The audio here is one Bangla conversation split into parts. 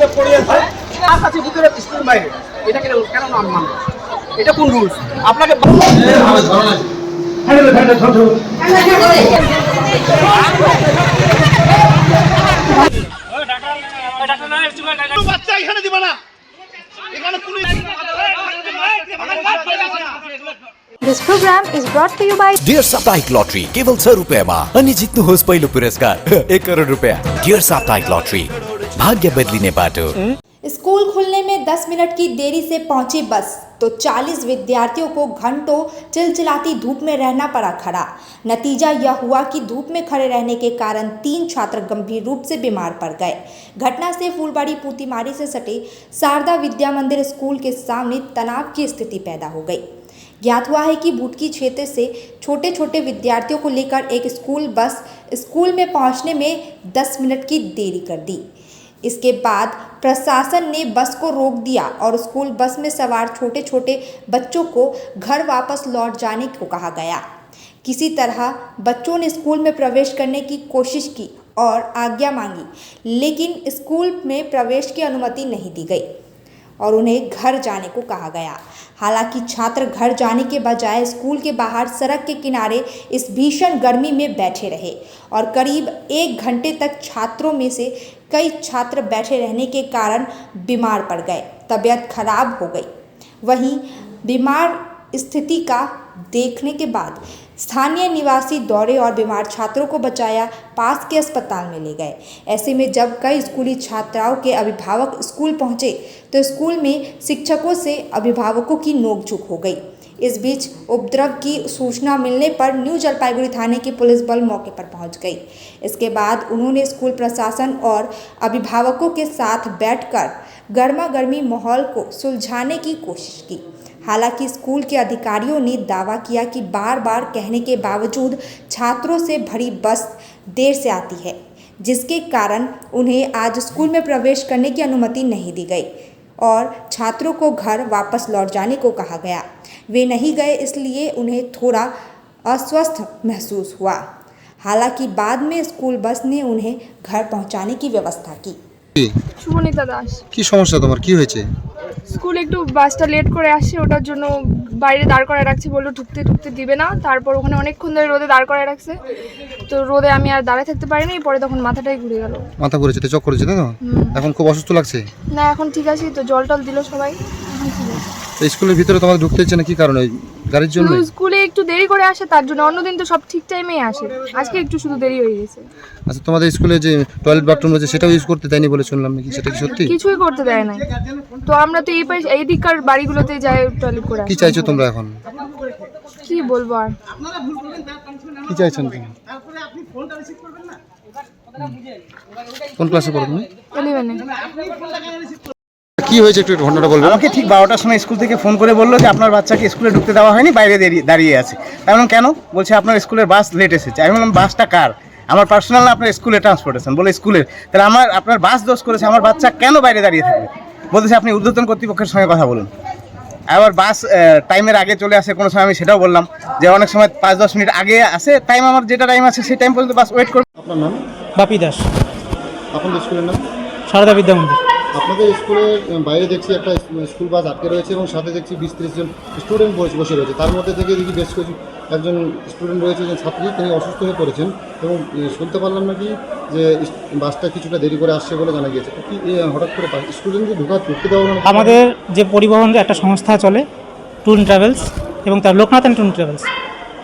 যে পড়িয়েছে তার কাছে ভিতরে স্কুল বাইরে, এটা কেন কেন নাম মানবে? এটা কোন রুলস? আপনাকে বাচ্চা এখানে দিবা না, এখানে police. This program is brought to you by dear साप्ताहिक लॉटरी केवल 100 रुपयामा अनि जित्नुहोस् पहिलो पुरस्कार 1 करोड रुपया। डियर साप्ताहिक लॉटरी, भाग्य बदलिने बाटो। स्कूल खुलने में 10 मिनट की देरी से पहुंची बस तो 40 विद्यार्थियों को घंटों चिलचिलाती धूप में रहना पड़ा खड़ा। नतीजा यह हुआ कि धूप में खड़े रहने के कारण 3 छात्र गंभीर रूप से बीमार पड़ गए। घटना से फूलबाड़ी पूतीमारी से सटे शारदा विद्या मंदिर स्कूल के सामने तनाव की स्थिति पैदा हो गई। ज्ञात हुआ है कि भुटकी क्षेत्र से छोटे छोटे विद्यार्थियों को लेकर एक स्कूल बस स्कूल में पहुंचने में 10 मिनट की देरी कर दी। इसके बाद प्रशासन ने बस को रोक दिया और स्कूल बस में सवार छोटे छोटे बच्चों को घर वापस लौट जाने को कहा गया। किसी तरह बच्चों ने स्कूल में प्रवेश करने की कोशिश की और आज्ञा मांगी, लेकिन स्कूल में प्रवेश की अनुमति नहीं दी गई और उन्हें घर जाने को कहा गया। हालांकि छात्र घर जाने के बजाय स्कूल के बाहर सड़क के किनारे इस भीषण गर्मी में बैठे रहे और करीब 1 घंटे तक छात्रों में से कई छात्र बैठे रहने के कारण बीमार पड़ गए, तबीयत खराब हो गई। वहीं बीमार स्थिति का देखने के बाद स्थानीय निवासी दौड़े और बीमार छात्रों को बचाया पास के अस्पताल में ले गए। ऐसे में जब कई स्कूली छात्राओं के अभिभावक स्कूल पहुंचे तो स्कूल में शिक्षकों से अभिभावकों की नोकझोंक हो गई। इस बीच उपद्रव की सूचना मिलने पर न्यू जलपाईगुड़ी थाने की पुलिस बल मौके पर पहुंच गई। इसके बाद उन्होंने स्कूल प्रशासन और अभिभावकों के साथ बैठकर गर्मा गर्मी माहौल को सुलझाने की कोशिश की। हालांकि स्कूल के अधिकारियों ने दावा किया कि बार बार कहने के बावजूद छात्रों से भरी बस देर से आती है, जिसके कारण उन्हें आज स्कूल में प्रवेश करने की अनुमति नहीं दी गई और छात्रों को घर वापस लौट जाने को कहा गया। वे नहीं गए, इसलिए उन्हें थोड़ा अस्वस्थ महसूस हुआ। हालांकि बाद में स्कूल बस ने उन्हें घर पहुंचाने की व्यवस्था की। সুবর্ণিতা দাস। কি সমস্যা তোমার, কি হয়েছে? স্কুল একটু বাসটা লেট করে আসছে, ওটার জন্য বাইরে দাঁড় করায় রাখছে, বললো ঢুকতে দিবে না। তারপর ওখানে অনেকক্ষণ ধরে রোদে দাঁড় করায় রাখছে, তো রোদে আমি আর দাঁড়ায় থাকতে পারিনি। পরে তখন মাথাটাই ঘুরে গেল। মাথা ঘুরেছে, চোখ করেছে, তাই তো? এখন খুব অসুস্থ লাগছে? না, এখন ঠিক আছে, তো জল টল দিল সবাই, এখন ঠিক আছে। এই স্কুলের ভিতরে তোমাদের ঢুকতে হচ্ছে না, কি কারণে? গাড়ির জন্য? স্কুলে একটু দেরি করে আসে তার জন্য, অন্যদিন তো সব ঠিক টাইমেই আসে, আজকে একটু শুধু দেরি হয়ে গেছে। আচ্ছা, তোমাদের স্কুলে যে টয়লেট বাথরুম রয়েছে সেটাও ইউজ করতে দেয়নি বলে শুনলাম, নাকি সেটা কি সত্যি? কিছুই করতে দেয় না, তো আমরা তো এই দিককার বাড়িগুলোতে যাই টয়লেট করে। কি চাইছো তোমরা এখন? কি বলবো আর, কি চাইছেন তুমি? কোন ক্লাসে পড়ো তুমি? 11-এ। কি হয়েছে একটু ঘটনাটা বলবেন? আমাকে ঠিক 12টার সময় স্কুল থেকে ফোন করে বললো যে আপনার বাচ্চাকে স্কুলে ঢুকতে দেওয়া হয়নি, বাইরে দাঁড়িয়ে আছে। আমি বললাম কেন? বলছে আপনার স্কুলের বাস লেট এসেছে। আমি বললাম বাসটা কার? আমার পার্সোনাল না, আপনার স্কুলের ট্রান্সপোর্টেশন। বলে স্কুলের। তাহলে আপনার বাস দোষ করেছে, আমার বাচ্চা কেন বাইরে দাঁড়িয়ে থাকবে? বলতেছে আপনি ঊর্ধ্বতন কর্তৃপক্ষের সঙ্গে কথা বলুন। আবার বাস টাইমের আগে চলে আসে কোনো সময়, আমি সেটাও বললাম যে অনেক সময় 5-10 মিনিট আগে আসে, টাইম আমার যেটা টাইম আছে সেই টাইম পর্যন্ত বাস ওয়েট করবে। আপনার নাম? বাপি দাস। আপনাদের স্কুলের নাম? সারদা বিদ্যা মন্দির। আপনাদের স্কুলের বাইরে দেখছি একটা স্কুল বাস আটকে রয়েছে এবং সাথে দেখছি 20-30 জন স্টুডেন্ট বসে রয়েছে। তার মধ্যে থেকে দেখি বেশ কিছু একজন স্টুডেন্ট রয়েছে, একজন ছাত্রী, তিনি অসুস্থ হয়ে পড়েছেন এবং শুনতে পারলাম নাকি যে বাসটা কিছুটা দেরি করে আসছে বলে জানা গিয়েছে। কি হঠাৎ করে স্টুডেন্টকে ঢুকতে দেওয়া হলো? আমাদের যে পরিবহনের একটা সংস্থা চলে, ট্যুর অ্যান্ড ট্রাভেলস, এবং তার Loknath and tour and travels,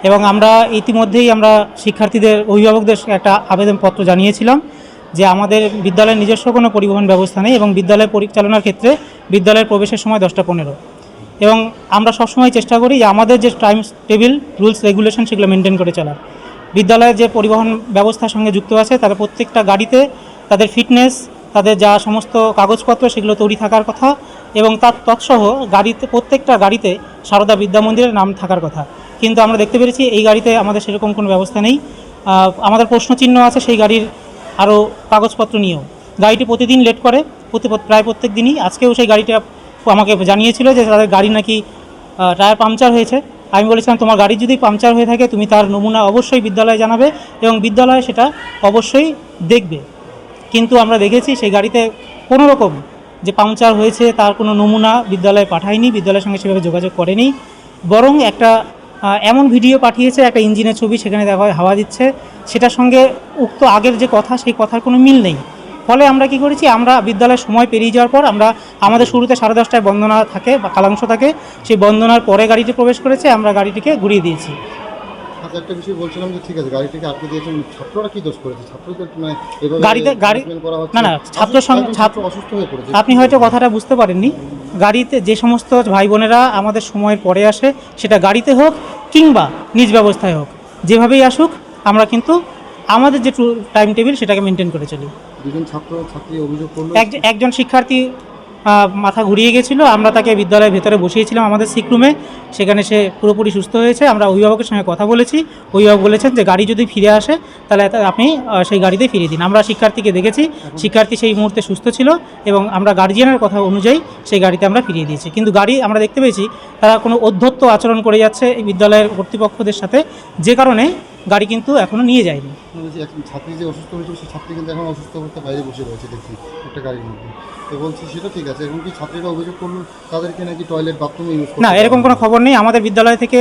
এবং আমরা ইতিমধ্যেই আমরা শিক্ষার্থীদের অভিভাবকদের একটা আবেদনপত্র জানিয়েছিলাম যে আমাদের বিদ্যালয়ের নিজস্ব কোনো পরিবহন ব্যবস্থা নেই এবং বিদ্যালয় পরিচালনার ক্ষেত্রে বিদ্যালয়ের প্রবেশের সময় 10টা 15, এবং আমরা সবসময় চেষ্টা করি যে আমাদের যে টাইম টেবিল, রুলস, রেগুলেশন সেগুলো মেনটেন করে চলার। বিদ্যালয়ের যে পরিবহন ব্যবস্থার সঙ্গে যুক্ত আছে তারা প্রত্যেকটা গাড়িতে তাদের ফিটনেস, তাদের যা সমস্ত কাগজপত্র সেগুলো তৈরি থাকার কথা এবং তার তৎসহ গাড়িতে, প্রত্যেকটা গাড়িতে সারদা বিদ্যা মন্দিরের নাম থাকার কথা। কিন্তু আমরা দেখতে পেরেছি এই গাড়িতে আমাদের সেরকম কোনো ব্যবস্থা নেই। আমাদের প্রশ্নচিহ্ন আছে সেই গাড়ির আরও কাগজপত্র নিয়েও। গাড়িটি প্রতিদিন লেট করে, প্রায় প্রত্যেক দিনই। আজকেও সেই গাড়িটা আমাকে জানিয়েছিল যে তাদের গাড়ি নাকি টায়ার পাংচার হয়েছে। আমি বলেছিলাম তোমার গাড়ি যদি পাংচার হয়ে থাকে তুমি তার নমুনা অবশ্যই বিদ্যালয়ে জানাবে এবং বিদ্যালয় সেটা অবশ্যই দেখবে। কিন্তু আমরা দেখেছি সেই গাড়িতে কোনো রকম যে পাংচার হয়েছে তার কোনো নমুনা বিদ্যালয়ে পাঠায়নি, বিদ্যালয়ের সঙ্গে সেভাবে যোগাযোগ করেনি, বরং একটা এমন ভিডিও পাঠিয়েছে, একটা ইঞ্জিনের ছবি, সেখানে দেখা হয় হাওয়া দিচ্ছে, সেটার সঙ্গে উক্ত আগের যে কথা সেই কথার কোনো মিল নেই। ফলে আমরা কি করেছি, আমরা বিদ্যালয়ের সময় পেরিয়ে যাওয়ার পর আমরা আমাদের শুরুতে 10:30টায় বন্দনা থাকে বা কালাংশ থাকে, সেই বন্দনার পরে গাড়িটি প্রবেশ করেছে, আমরা গাড়িটিকে ঘুরিয়ে দিয়েছি। আচ্ছা, একটা বিষয় বলছিলাম যে ঠিক আছে গাড়িটিকে আটকে দিয়েছেন, ছাত্ররা কি দোষ করেছে? ছাত্রদের মানে এভাবে গাড়ি করা হচ্ছে না না, ছাত্র অসুস্থ হয়ে পড়েছে। আপনি হয়তো কথাটা বুঝতে পারেননি। গাড়িতে যে সমস্ত ভাই বোনেরা আমাদের সময়ের পরে আসে, সেটা গাড়িতে হোক কিংবা নিজ ব্যবস্থায় হোক, যেভাবেই আসুক, আমরা কিন্তু আমাদের যে টাইম টেবিল সেটাকে মেনটেন করে চলি। দুজন ছাত্রী অভিযোগ করলো, একজন শিক্ষার্থী মাথা ঘুরিয়ে গেছিলো, আমরা তাকে বিদ্যালয়ের ভেতরে বসিয়েছিলাম আমাদের সিক রুমে, সেখানে সে পুরোপুরি সুস্থ হয়েছে। আমরা অভিভাবকের সঙ্গে কথা বলেছি, অভিভাবক বলেছেন যে গাড়ি যদি ফিরে আসে তাহলে আপনি সেই গাড়িতেই ফিরিয়ে দিন। আমরা শিক্ষার্থীকে দেখেছি, শিক্ষার্থী সেই মুহূর্তে সুস্থ ছিল এবং আমরা গার্জিয়ানের কথা অনুযায়ী সেই গাড়িতে আমরা ফিরিয়ে দিয়েছি। কিন্তু গাড়ি আমরা দেখতে পেয়েছি তারা কোনো অধ্যত্ত আচরণ করে যাচ্ছে এই বিদ্যালয়ের কর্তৃপক্ষদের সাথে, যে কারণে গাড়ি কিন্তু এখনও নিয়ে যায়নি। ছাত্রী যে অসুস্থ হয়েছিল সেই ছাত্রী কিন্তু এখন অসুস্থ অবস্থা বাইরে বসে রয়েছে দেখছি একটা গাড়ির মধ্যে। তো বলছি সেটা ঠিক আছে, এখন কি ছাত্রীরা অভিযোগ করলো তাদেরকে নাকি টয়লেট বাথরুম ইউজ করতে? না, এরকম কোনো খবর নেই। আমাদের বিদ্যালয় থেকে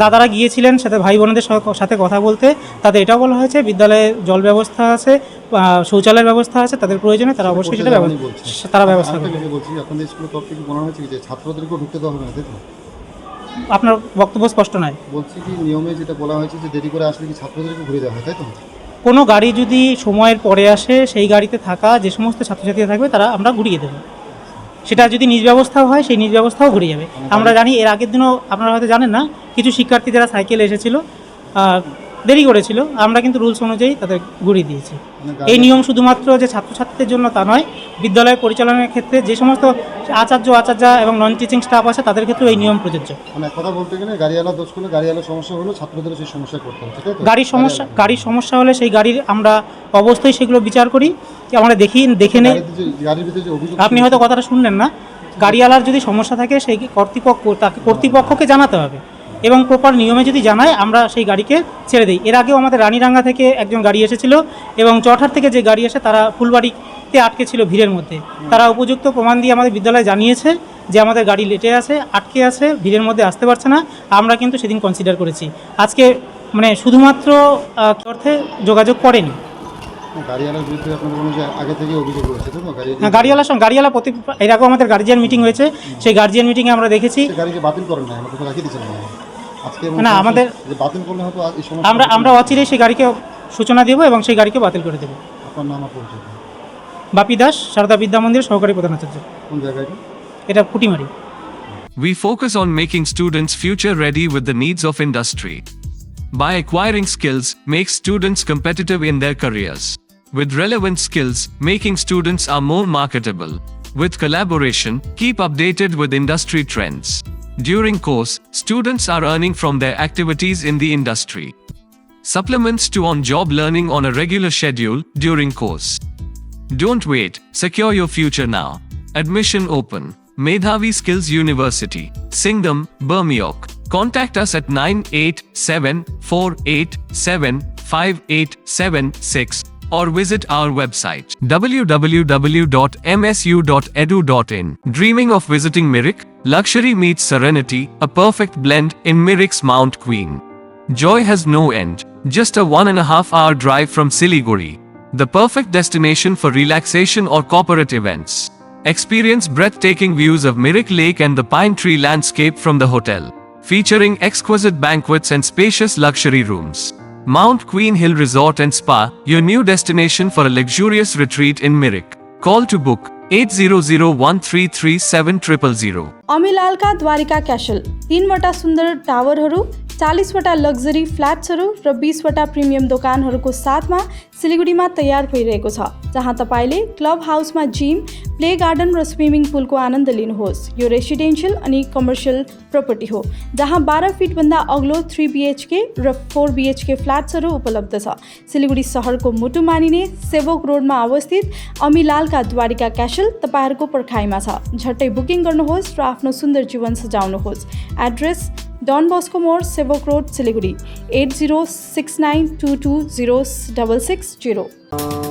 দাদারা গিয়েছিলেন সাথে ভাই বোনদের সাথে কথা বলতে, তাদের এটাও বলা হয়েছে বিদ্যালয়ে জল ব্যবস্থা আছে, শৌচালয়ের ব্যবস্থা আছে, তাদের প্রয়োজনে তারা অবশ্যই সেটা ব্যবস্থা করবে। বলছি আপনাদের স্কুলের তরফ থেকে মনে হচ্ছে যে ছাত্রদেরকেও ঢুকতে দেওয়া হবে না, তাই তো? আপনার বক্তব্য স্পষ্ট নয়। বলছি কি নিয়মে যেটা বলা হয়েছে যে দেরি করে আসলে কি ছাত্রদেরকে ঘুরে দেওয়া হয়, তাই তো? কোনো গাড়ি যদি সময়ের পরে আসে, সেই গাড়িতে থাকা যে সমস্ত ছাত্রছাত্রীরা থাকবে তারা আমরা ঘুরিয়ে দেবো। সেটা যদি নিজ ব্যবস্থাও হয়, সেই নিজ ব্যবস্থাও ঘুরে যাবে। আমরা জানি এর আগের দিনও আপনারা হয়তো জানেন না, কিছু শিক্ষার্থী যারা সাইকেলে এসেছিল দেরি করেছিল, আমরা কিন্তু রুলস অনুযায়ী তাদের ঘুরিয়ে দিয়েছি। এই নিয়ম শুধুমাত্র যে ছাত্রছাত্রীদের জন্য তা নয়, বিদ্যালয় পরিচালনার ক্ষেত্রে যে সমস্ত আচার্য এবং নন টিচিং স্টাফ আছে তাদের ক্ষেত্রেও এই নিয়ম প্রযোজ্য। মানে কথা বলতে গেলে গাড়িওয়ালা দোষ করলে গাড়িওয়ালার সমস্যা হলো, ছাত্রদেরও সেই সমস্যা করতে হচ্ছে, তাই তো? গাড়ির সমস্যা হলে সেই গাড়ির আমরা অবশ্যই সেগুলো বিচার করি, আমরা দেখে নেই। গাড়ির ভিতরে যে অভিযোগ, আপনি হয়তো কথাটা শুনলেন না। গাড়িওয়ালার যদি সমস্যা থাকে সেই কর্তৃপক্ষকে জানাতে হবে এবং প্রপার নিয়মে যদি জানায় আমরা সেই গাড়িকে ছেড়ে দিই। এর আগেও আমাদের রানীরাঙ্গা থেকে একজন গাড়ি এসেছিল এবং চটহাট থেকে যে গাড়ি আসে তারা ফুলবাড়িতে আটকে ছিল ভিড়ের মধ্যে। তারা উপযুক্ত প্রমাণ দিয়ে আমাদের বিদ্যালয়ে জানিয়েছে যে আমাদের গাড়ি লেটে আছে, আটকে আছে, ভিড়ের মধ্যে আসতে পারছে না। আমরা কিন্তু সেদিন কনসিডার করেছি। আজকে মানে শুধুমাত্র অর্থে যোগাযোগ করেনি। গাড়িওয়ালার বিরুদ্ধে আপনাদের মনে হয় আগে থেকে অভিযোগ রয়েছে, তাই তো? গাড়িওয়ালা এর আগেও আমাদের গার্জিয়ান মিটিং হয়েছে, সেই গার্জিয়ান মিটিংয়ে আমরা দেখেছি গাড়িকে বাতিল করেন না, আমাদের রাখিয়ে দিচ্ছেন না আজকে না, আমাদের বাতিল করলে হয়তো এই সমস্যা আমরা অচিরেই সেই গাড়িকে সূচনা দেবো এবং সেই গাড়িকে বাতিল করে দেবো। আপনার নাম আর পরিচয়? বাপি দাস, সারদা বিদ্যা মন্দির সহকারী প্রধানাচার্য। কোন জায়গায়? এটা Putimari. We focus on making students future ready with the needs of industry. By acquiring skills, make students competitive in their careers. With relevant skills, making students are more marketable. With collaboration, keep updated with industry trends. During course, students are earning from their activities in the industry. Supplements to on-job learning on a regular schedule during course. Don't wait, secure your future now. Admission open. Medhavi Skills University, Singham, Burmioc. Contact us at 9874875876 or visit our website www.msu.edu.in. Dreaming of visiting Mirik? Luxury meets serenity, a perfect blend in Mirik's Mount Queen. Joy has no end, just a 1.5-hour drive from Siliguri. The perfect destination for relaxation or corporate events. Experience breathtaking views of Mirik Lake and the pine tree landscape from the hotel, featuring exquisite banquets and spacious luxury rooms. Mount Queen Hill Resort and Spa, your new destination for a luxurious retreat in Mirik. Call to book 8001337000. अमिलालका द्वारिका क्यासल 3वटा सुन्दर टावरहरू, 40वटा लग्जरी फ्ल्याट्सहरू र 20वटा प्रिमियम दोकानहरूको साथमा सिलिगुडीमा तयार भइरहेको छ, जहाँ तपाईँले क्लब हाउसमा जिम, प्ले गार्डन र स्विमिङ पुलको आनन्द लिनुहोस्। यो रेसिडेन्सियल अनि कमर्सियल प्रपर्टी हो, जहाँ 12 फिटभन्दा अग्लो 3 BHK र 4 BHK फ्ल्याट्सहरू उपलब्ध छ। सिलिगुडी सहरको मुटु मानिने सेवोक रोडमा अवस्थित अमिलालका द्वारिका क्यासल तपाईँहरूको पर्खाइमा छ। झट्टै बुकिङ गर्नुहोस् र आफ्नो सुन्दर जीवन सजाउनुहोस्। एड्रेस डन बस्को मोड, सेवोक रोड, सिलिगुडी 8069220660।